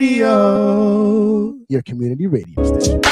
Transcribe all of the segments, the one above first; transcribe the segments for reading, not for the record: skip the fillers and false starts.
Radio, your community radio station.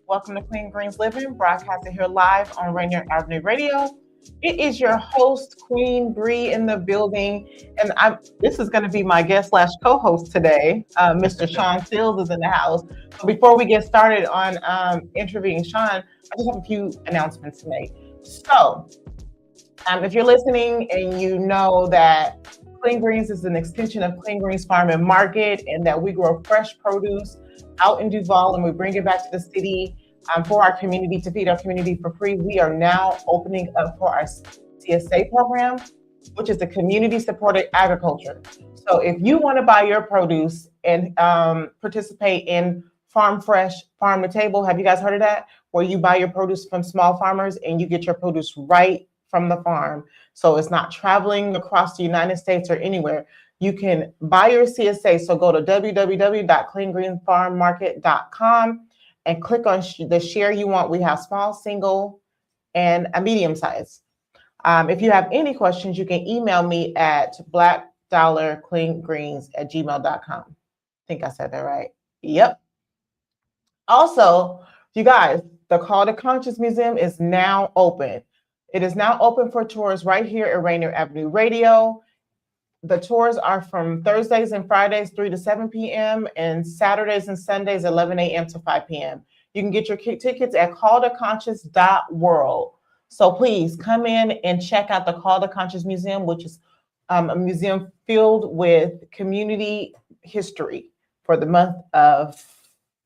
Welcome to Queen Greens Living, broadcasting here live on Rainier Avenue Radio. It is your host, Queen Bree, in the building, and this is going to be my guest / co-host today. Mr. Shawn Seals is in the house. But before we get started on interviewing Shawn, I just have a few announcements to make. So, if you're listening and you know that Clean Greens is an extension of Clean Greens Farm and Market, and that we grow fresh produce out in Duval and we bring it back to the city for our community, to feed our community for free, we are now opening up for our CSA program, which is the Community Supported Agriculture. So if you want to buy your produce and participate in Farm Fresh, Farm to Table, have you guys heard of that? Where you buy your produce from small farmers and you get your produce right from the farm. So it's not traveling across the United States or anywhere. You can buy your CSA. So go to www.cleangreenfarmmarket.com and click on the share you want. We have small, single, and a medium size. If you have any questions, you can email me at blackdollarcleangreens@gmail.com. I think I said that right. Yep. Also, you guys, the Call to Conscious Museum is now open. It is now open for tours right here at Rainier Avenue Radio. The tours are from Thursdays and Fridays, 3 to 7 p.m. and Saturdays and Sundays, 11 a.m. to 5 p.m. You can get your tickets at calltoconscious.world. So please come in and check out the Call to Conscious Museum, which is a museum filled with community history for the month of,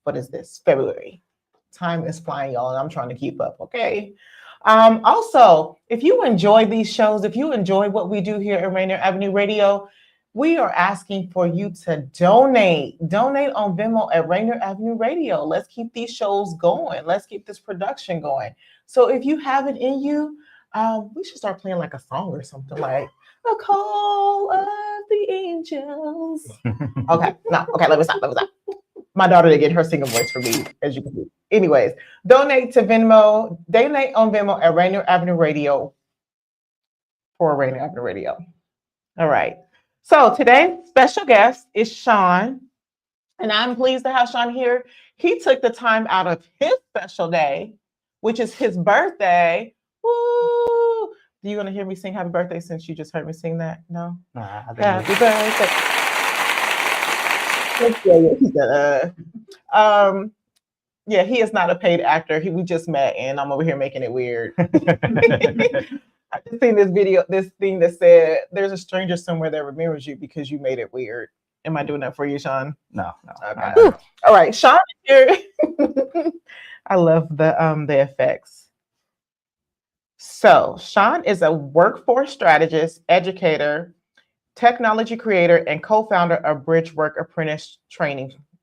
what is this, February. Time is flying, y'all, and I'm trying to keep up, okay? Also, if you enjoy these shows, if you enjoy what we do here at Rainier Avenue Radio, we are asking for you to donate on Venmo at Rainier Avenue Radio. Let's keep these shows going. Let's keep this production going. So if you have it in you, we should start playing like a song or something like A Call of the Angels. Okay, let me stop. My daughter did get her singing voice for me, as you can see. Anyways, donate on Venmo at Rainier Avenue Radio for Rainier Avenue Radio. All right. So today's special guest is Shawn, and I'm pleased to have Shawn here. He took the time out of his special day, which is his birthday. Woo! Do you want to hear me sing Happy Birthday since you just heard me sing that? No? Happy birthday. Yeah, he is not a paid actor. We just met, and I'm over here making it weird. I just seen this thing that said, "There's a stranger somewhere that remembers you because you made it weird." Am I doing that for you, Shawn? No. Okay. All right, Shawn here. I love the effects. So Shawn is a workforce strategist, educator, technology creator, and co-founder of Bridgeworks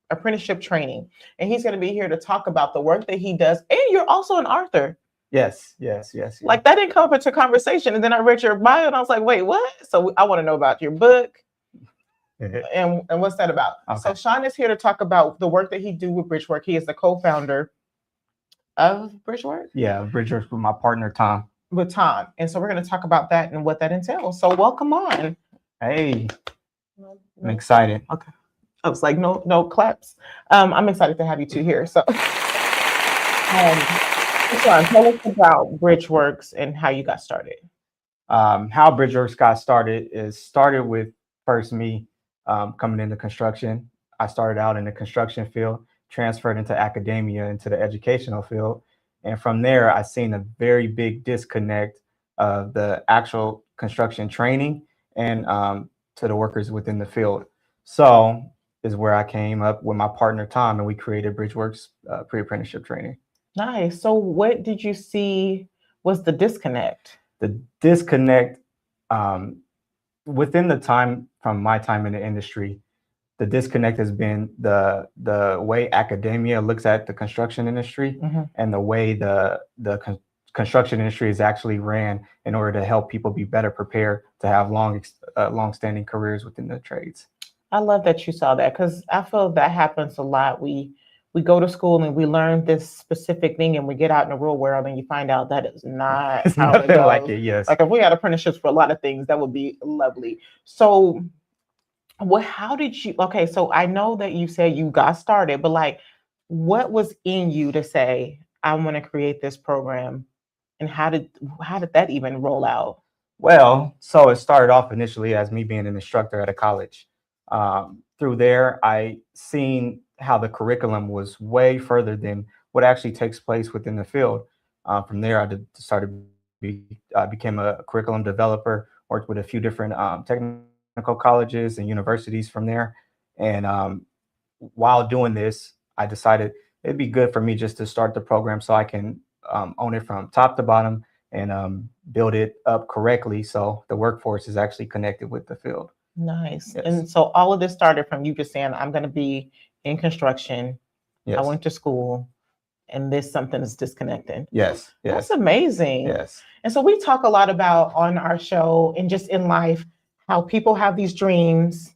apprenticeship training. And he's going to be here to talk about the work that he does. And you're also an author. Yes. Like that didn't come up into conversation. And then I read your bio and I was like, wait, what? So I want to know about your book and what's that about? Okay. So Shawn is here to talk about the work that he do with Bridgeworks. He is the co-founder of Bridgeworks? Yeah, Bridgeworks with my partner, Tom. With Tom. And so we're going to talk about that and what that entails. So welcome on. Hey, I'm excited. Okay. I was like, no claps. I'm excited to have you two here. So, Shawn, tell us about Bridgeworks and how you got started. How Bridgeworks got started with first me coming into construction. I started out in the construction field, transferred into academia, into the educational field. And from there, I seen a very big disconnect of the actual construction training and to the workers within the field. So is where I came up with my partner, Tom, and we created Bridgeworks pre-apprenticeship training. Nice. So what did you see was the disconnect? The disconnect within the time from my time in the industry, the disconnect has been the way academia looks at the construction industry and the way the construction industry is actually ran in order to help people be better prepared to have long-standing careers within the trades. I love that you saw that, because I feel that happens a lot. We go to school and we learn this specific thing, and we get out in the real world and you find out that is not It's how it nothing goes. like it. Yes. Like if we had apprenticeships for a lot of things, that would be lovely. So how did you, okay, so I know that you said you got started, but like, what was in you to say, I want to create this program? And how did that even roll out? Well, so it started off initially as me being an instructor at a college. Through there, I seen how the curriculum was way further than what actually takes place within the field. From there, I became a curriculum developer, worked with a few different technical colleges and universities from there. And while doing this, I decided it'd be good for me just to start the program so I can own it from top to bottom and build it up correctly so the workforce is actually connected with the field. Nice. Yes. And so all of this started from you just saying, I'm going to be in construction. Yes. I went to school, and something is disconnected. Yes. Yes. That's amazing. Yes. And so we talk a lot about on our show and just in life, how people have these dreams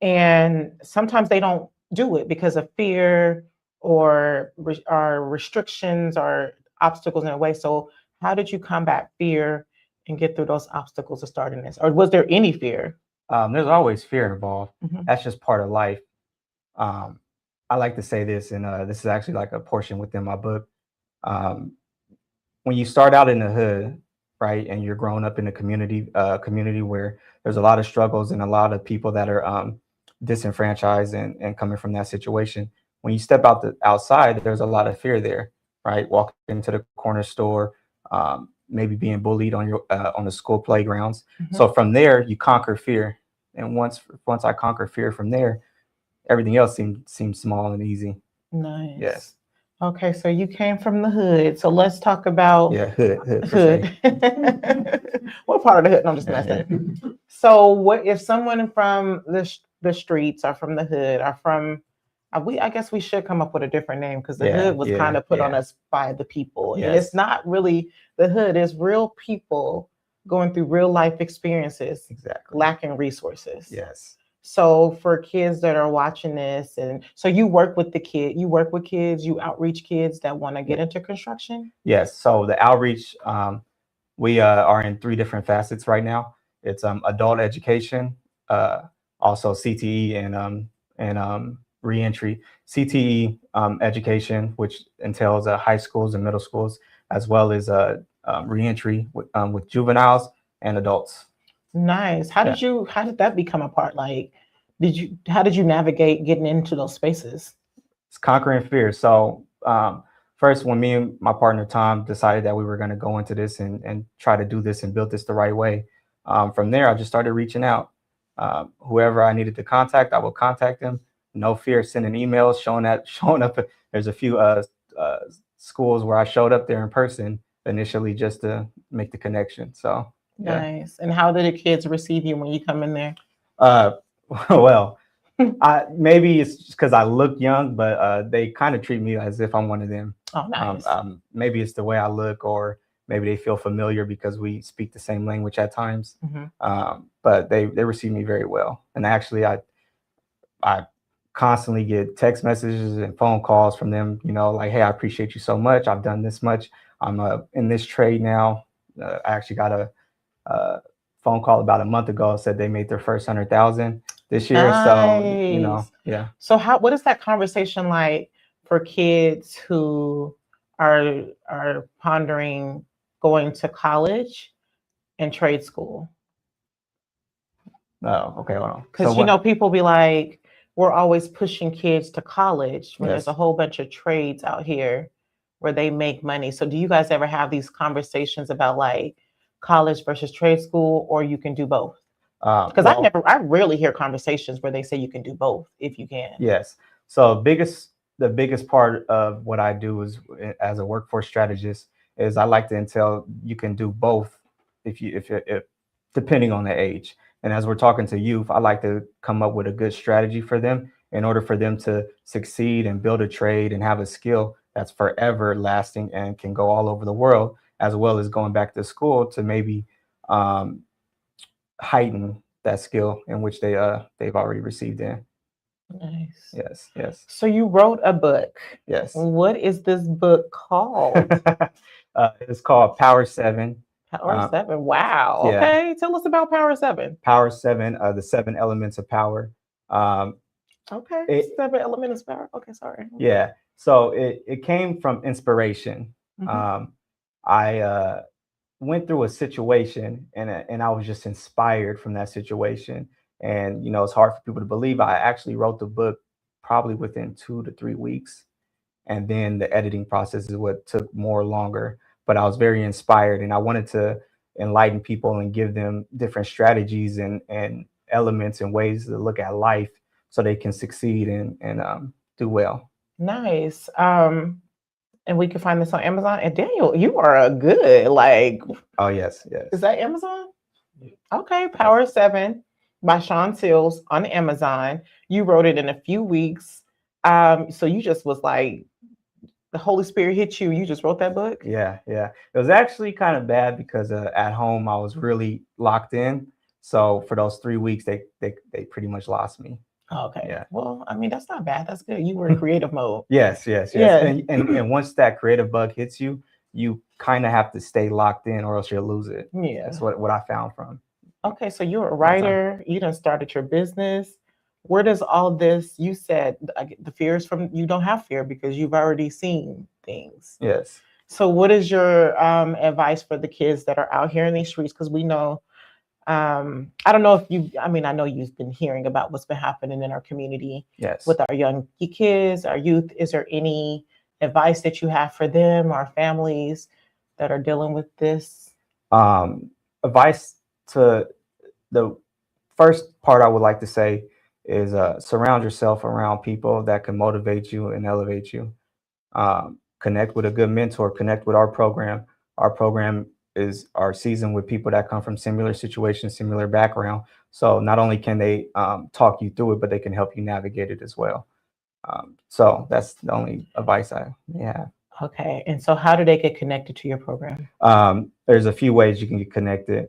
and sometimes they don't do it because of fear or restrictions or obstacles in a way. So how did you combat fear and get through those obstacles of starting this? Or was there any fear? There's always fear involved. Mhm. That's just part of life. I like to say this, and this is actually like a portion within my book. When you start out in the hood, right, and you're growing up in a community where there's a lot of struggles and a lot of people that are disenfranchised and coming from that situation. When you step outside, there's a lot of fear there, right? Walking into the corner store, maybe being bullied on the school playgrounds. Mhm. So from there, you conquer fear, and once I conquer fear from there, everything else seems small and easy. Nice. Yes. Okay, so you came from the hood. So let's talk about hood. hood. What part of the hood? No, I'm just messing. So what if someone from the streets or from the hood or from I guess we should come up with a different name, because the hood was kind of put on us by the people. Yes. And it's not really the hood, it's real people going through real life experiences, Exactly. lacking resources. Yes. So for kids that are watching this, and so you work with kids, you outreach kids that want to get into construction? Yes. So the outreach, we are in 3 different facets right now. It's adult education, also CTE and reentry. CTE education, which entails high schools and middle schools, as well as reentry with juveniles and adults. Nice. How did that become a part? Like, how did you navigate getting into those spaces? It's conquering fear. So first, when me and my partner Tom decided that we were going to go into this and try to do this and build this the right way, from there I just started reaching out. Whoever I needed to contact, I will contact them. No fear, sending emails, showing up. There's a few schools where I showed up there in person initially just to make the connection. So yeah. Nice. And how did the kids receive you when you come in there? Well, maybe it's just because I look young, but they kind of treat me as if I'm one of them. Oh, nice. Maybe it's the way I look, or maybe they feel familiar because we speak the same language at times. Mm-hmm. But they receive me very well. And actually, I constantly get text messages and phone calls from them, like, hey, I appreciate you so much. I've done this much. I'm in this trade now. I actually got a phone call about a month ago, said they made their first 100,000 this year. Nice. So, yeah. So what is that conversation like for kids who are pondering going to college and trade school? Oh, okay. Well, because people be like, we're always pushing kids to college when there's a whole bunch of trades out here where they make money. So do you guys ever have these conversations about like college versus trade school, or you can do both? Because I rarely hear conversations where they say you can do both if you can. Yes. So the biggest part of what I do is, as a workforce strategist, is I like to entail you can do both if depending on the age. And as we're talking to youth, I like to come up with a good strategy for them in order for them to succeed and build a trade and have a skill that's forever lasting and can go all over the world. as well as going back to school to maybe heighten that skill in which they've already received in. Nice. Yes, yes, So you wrote a book. yes. What is this book called? It's called Power 7. Power 7. Wow. yeah. Okay. Tell us about Power 7. Power 7, the 7 elements of power. Okay. 7 elements of power. Okay, sorry. Yeah. So it came from inspiration. I went through a situation and I was just inspired from that situation. And, it's hard for people to believe. I actually wrote the book probably within 2 to 3 weeks. And then the editing process is what took more longer. But I was very inspired and I wanted to enlighten people and give them different strategies and elements and ways to look at life so they can succeed and do well. Nice. And we can find this on Amazon. And Daniel, you are a good, Oh, yes, yes. Is that Amazon? Okay, Power 7 by Shawn Seals on Amazon. You wrote it in a few weeks. So you just was like, the Holy Spirit hit you. You just wrote that book? Yeah. It was actually kind of bad because at home I was really locked in. So for those 3 weeks, they pretty much lost me. Okay. Yeah. Well, I mean, that's not bad. That's good. You were in creative mode. Yes. Yeah. And once that creative bug hits you, you kind of have to stay locked in or else you'll lose it. Yeah. That's what I found from. Okay. So you're a writer. You done started your business. Where does all this, you said the fear is from, you don't have fear because you've already seen things. Yes. So what is your advice for the kids that are out here in these streets? Because we know, I don't know if I know you've been hearing about what's been happening in our community. Yes. With our young kids, our youth. Is there any advice that you have for them, our families that are dealing with this? Advice to the first part I would like to say is surround yourself around people that can motivate you and elevate you. Connect with a good mentor, connect with our program. Our program is our season with people that come from similar situations, similar background. So not only can they talk you through it, but they can help you navigate it as well. So that's the only advice I have. Okay. And so how do they get connected to your program? There's a few ways you can get connected.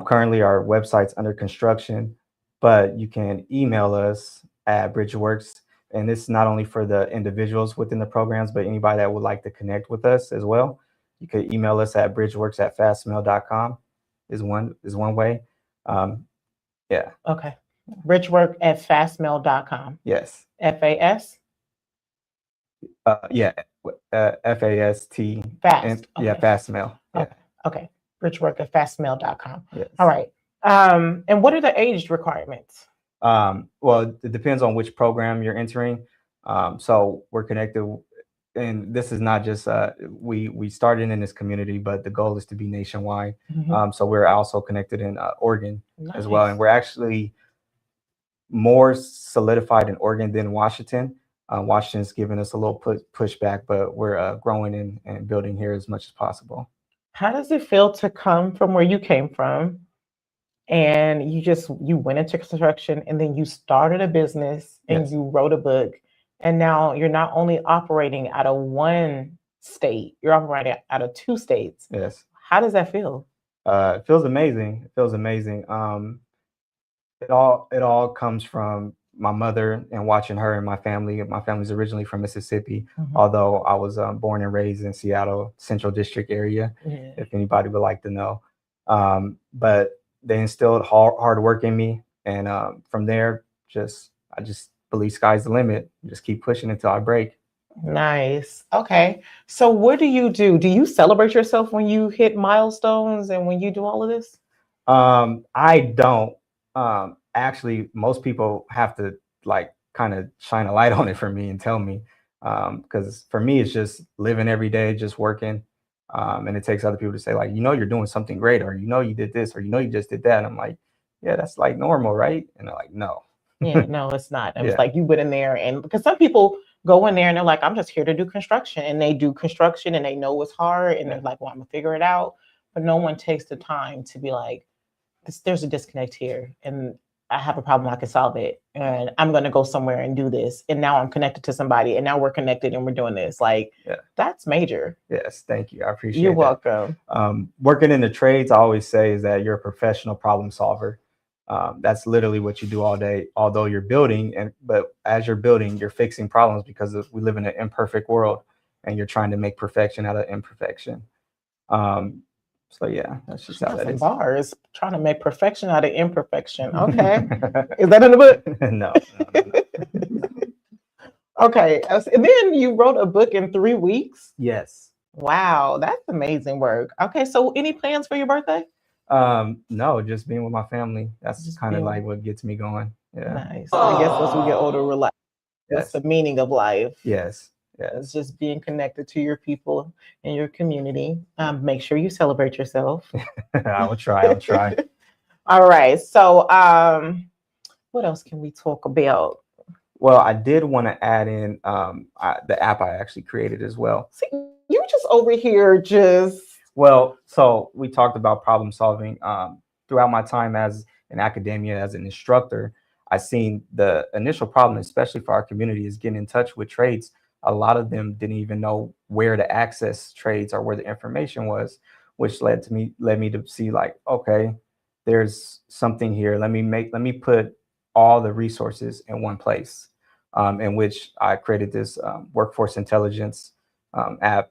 Currently our website's under construction, but you can email us at Bridgeworks. And this is not only for the individuals within the programs, but anybody that would like to connect with us as well. You could email us at bridgeworks@fastmail.com is one way. Yeah. Okay. Bridgework@fastmail.com. Yes. FAS? Yeah. FAST. Fast. Yeah, fastmail. Yeah. Okay. Bridgework@fastmail.com. Yes. All right. And what are the age requirements? Well, it depends on which program you're entering. So we're connected, and this is not just we started in this community, but the goal is to be nationwide. So we're also connected in Oregon as well, and we're actually more solidified in Oregon than Washington. Washington's giving us a little pushback, but we're growing and building here as much as possible. How does it feel to come from where you came from? And you went into construction and then you started a business and Yes. you wrote a book. And now you're not only operating out of one state, you're operating out of 2 states. Yes. How does that feel? It feels amazing. It feels amazing. It all comes from my mother and watching her and my family. My family's originally from Mississippi, although I was born and raised in Seattle, Central District area, if anybody would like to know. But they instilled hard work in me. And from there, I just believe sky's the limit. Just keep pushing until I break. Nice. Okay. So what do you do? Do you celebrate yourself when you hit milestones and when you do all of this? I don't. Actually, most people have to kind of shine a light on it for me and tell me. Because for me, it's just living every day, just working. And it takes other people to say, you're doing something great, or you did this, or you just did that. And I'm like, yeah, that's normal, right? And they're like, no. Yeah, no, it's not. It's like you went in there, and because some people go in there and they're like, I'm just here to do construction, and they do construction and they know it's hard, and they're like, well, I'm gonna figure it out. But no one takes the time to be like, there's a disconnect here, and I have a problem, I can solve it. And I'm going to go somewhere and do this. And now I'm connected to somebody, and now we're connected and we're doing this. Like, that's major. Yes, thank you. I appreciate You're that. welcome. Working in the trades, I always say is that you're a professional problem solver. That's literally what you do all day, although you're building. But as you're building, you're fixing problems because we live in an imperfect world, and you're trying to make perfection out of imperfection. So yeah, that's just how that is. Bars, trying to make perfection out of imperfection. Okay. Is that in the book? No. Okay. And then you wrote a book in 3 weeks? Yes. Wow, that's amazing work. Okay, so any plans for your birthday? No, just being with my family. That's just kind of like what gets me going. Yeah. Nice. I guess as we get older, we're like, that's the meaning of life. Yes. It's just being connected to your people and your community. Make sure you celebrate yourself. I will try. All right. So what else can we talk about? Well, I did want to add in the app I actually created as well. See, you're just over here Well, so we talked about problem solving. Throughout my time as in academia, as an instructor, I've seen the initial problem, especially for our community, is getting in touch with trades. A lot of them didn't even know where to access trades or where the information was, which led me to see like, okay, there's something here. Let me put all the resources in one place, in which I created this workforce intelligence app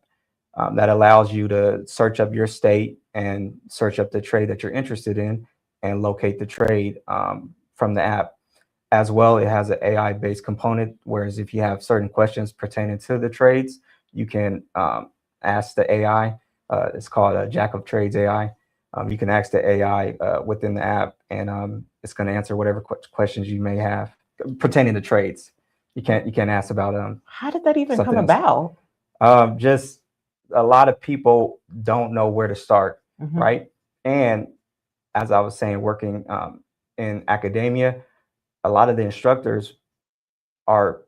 that allows you to search up your state and search up the trade that you're interested in and locate the trade from the app. As well, it has an AI-based component, whereas if you have certain questions pertaining to the trades, you can ask the AI. It's called a Jack of Trades AI. You can ask the AI within the app, and it's going to answer whatever questions you may have pertaining to trades. You can't ask about How did that even come about? Just a lot of people don't know where to start, right? And as I was saying, working in academia, a lot of the instructors are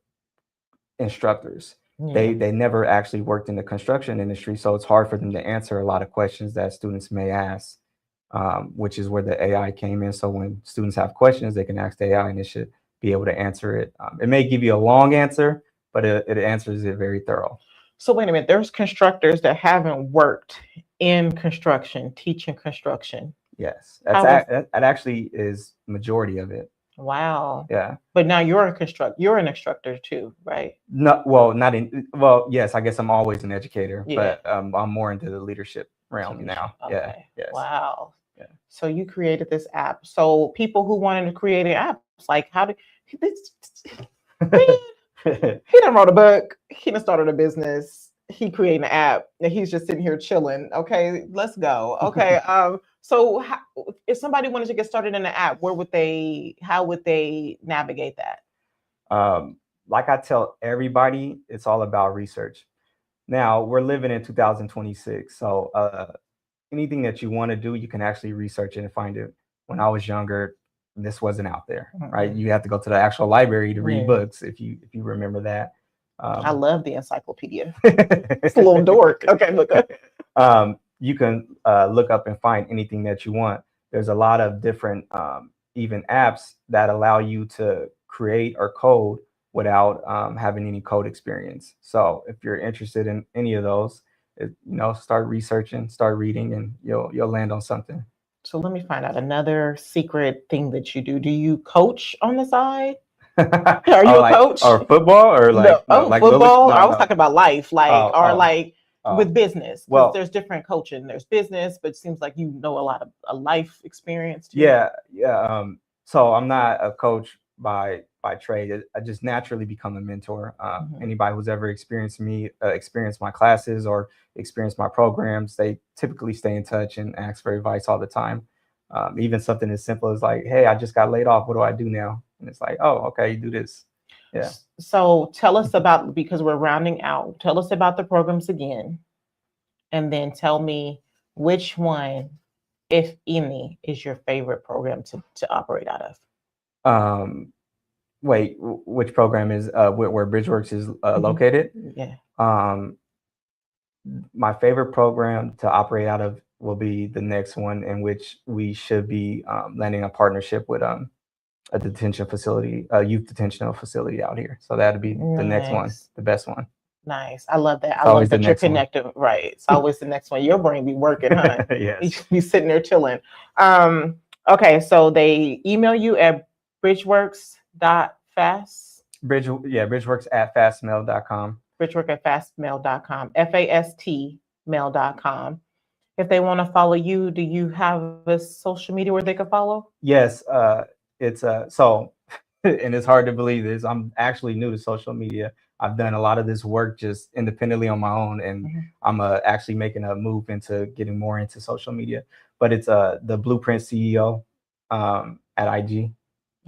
instructors. They never actually worked in the construction industry, so it's hard for them to answer a lot of questions that students may ask, which is where the AI came in. So when students have questions, they can ask the AI and it should be able to answer it. It may give you a long answer, but it answers it very thorough. So wait a minute, there's constructors that haven't worked in construction, teaching construction. Yes, that actually is majority of it. Wow. Yeah. But now you're an instructor too, right? No, well, yes, I guess I'm always an educator, but I'm more into the leadership realm now. Okay. Yeah. Yes. Wow. Yeah. So you created this app. So people who wanted to create an app, like how did he done wrote a book, he done started a business, he created an app, and he's just sitting here chilling. Okay, let's go. Okay. So if somebody wanted to get started in the app, how would they navigate that? Like I tell everybody, it's all about research. Now we're living in 2026. So anything that you want to do, you can actually research it and find it. When I was younger, this wasn't out there, right? You have to go to the actual library to read books, if you remember that. I love the encyclopedia. It's a little dork. Okay, look up. You can look up and find anything that you want. There's a lot of different even apps that allow you to create or code without having any code experience. So if you're interested in any of those, start researching, start reading, and you'll land on something. So let me find out another secret thing that you do. Do you coach on the side? Are you a coach? Or football or football? I was talking about life, with business. Well, there's different coaching. There's business, but it seems like you know a lot of a life experience too. Yeah. So I'm not a coach by trade. I just naturally become a mentor. Anybody who's ever experienced my classes or experienced my programs, they typically stay in touch and ask for advice all the time. Even something as simple as like, hey, I just got laid off. What do I do now? And it's like, oh, okay, you do this. Yeah. So tell us about, because we're rounding out, tell us about the programs again. And then tell me which one, if any, is your favorite program to operate out of. Wait, which program is where Bridgeworks is located? Yeah. My favorite program to operate out of will be the next one, in which we should be landing a partnership with a detention facility, a youth detention facility out here. So that'd be the next one, Nice. the best one. Nice. I love that. It's I love always the that you're next one. connected. Right. It's always the next one. Your brain be working, huh? You Yes. be sitting there chilling. Okay, so they email you at bridgeworks.fast. Bridgeworks@fastmail.com. Bridgework@fastmail.com. FAST mail.com. If they want to follow you, do you have a social media where they can follow? Yes, it's so, and it's hard to believe this. I'm actually new to social media. I've done a lot of this work just independently on my own, and I'm actually making a move into getting more into social media. But it's the Blueprint CEO at IG.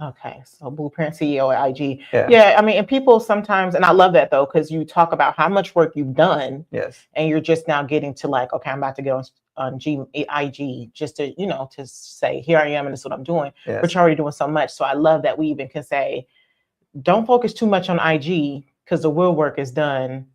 Okay, so Blueprint CEO at IG. Yeah. Yeah, I mean, and people sometimes, and I love that though, because you talk about how much work you've done, Yes. and you're just now getting to like, okay, I'm about to go on IG just to, to say, here I am, and this is what I'm doing. Yes. But you're already doing so much. So I love that we even can say, don't focus too much on IG because the real work is done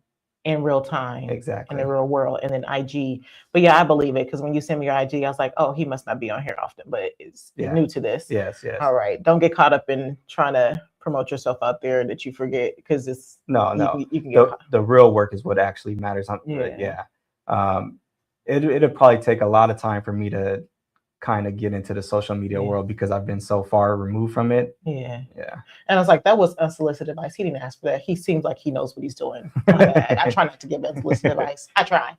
in real time. Exactly. In the real world, and then IG. But yeah, I believe it, because when you send me your IG, I was like, oh, he must not be on here often, but it's new to this. Yes, yes. All right. Don't get caught up in trying to promote yourself out there that you forget, because it's No. You can get The real work is what actually matters. Yeah. It'll probably take a lot of time for me to kind of get into the social media world because I've been so far removed from it. Yeah. Yeah. And I was like, that was unsolicited advice. He didn't ask for that. He seems like he knows what he's doing. I try not to give unsolicited advice. I try.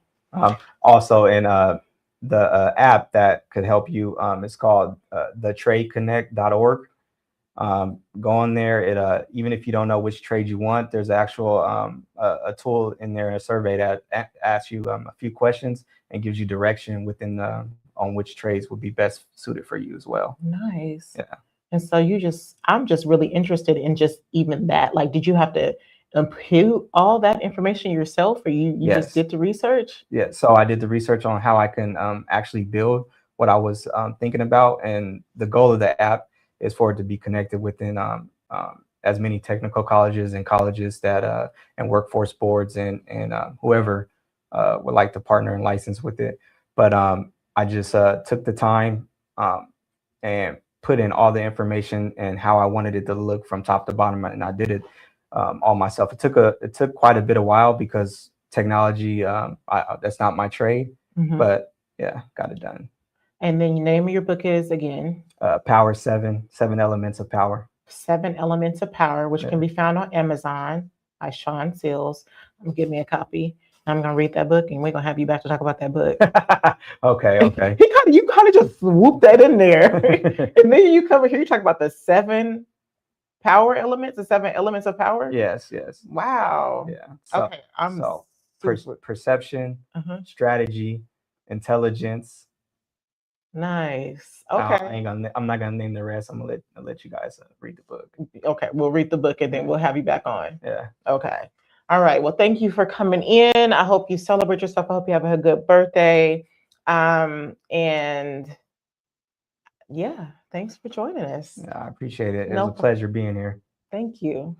Also, in the app that could help you, it's called theTradeConnect.org. Go on there. It even if you don't know which trade you want, there's actual a tool in there, a survey that asks you a few questions and gives you direction within on which trades would be best suited for you as well. Nice. Yeah. And so I'm just really interested in just even that. Like, did you have to impute all that information yourself, or you Yes. just did the research? Yeah. So I did the research on how I can actually build what I was thinking about, and the goal of the app is for it to be connected within as many technical colleges and colleges that and workforce boards and whoever would like to partner and license with it. But I just took the time and put in all the information and how I wanted it to look from top to bottom, and I did it all myself. It took quite a bit of while because technology that's not my trade, but yeah, got it done. And then the name of your book is again? Power 7 Elements of Power. 7 Elements of Power, which can be found on Amazon by Shawn Seals. Give me a copy. I'm gonna read that book, and we're gonna have you back to talk about that book. Okay. You kind of just swoop that in there, and then you come here. You talk about the 7 power elements, the 7 elements of power. Yes. Wow. Yeah. So, okay. Perception, strategy, intelligence. Nice. Okay. I'm not gonna name the rest. I'm gonna let you guys read the book. Okay, we'll read the book and then we'll have you back on. Yeah. Okay. All right. Well, thank you for coming in. I hope you celebrate yourself. I hope you have a good birthday. And yeah, thanks for joining us. Yeah, I appreciate it. It was a pleasure being here. Thank you.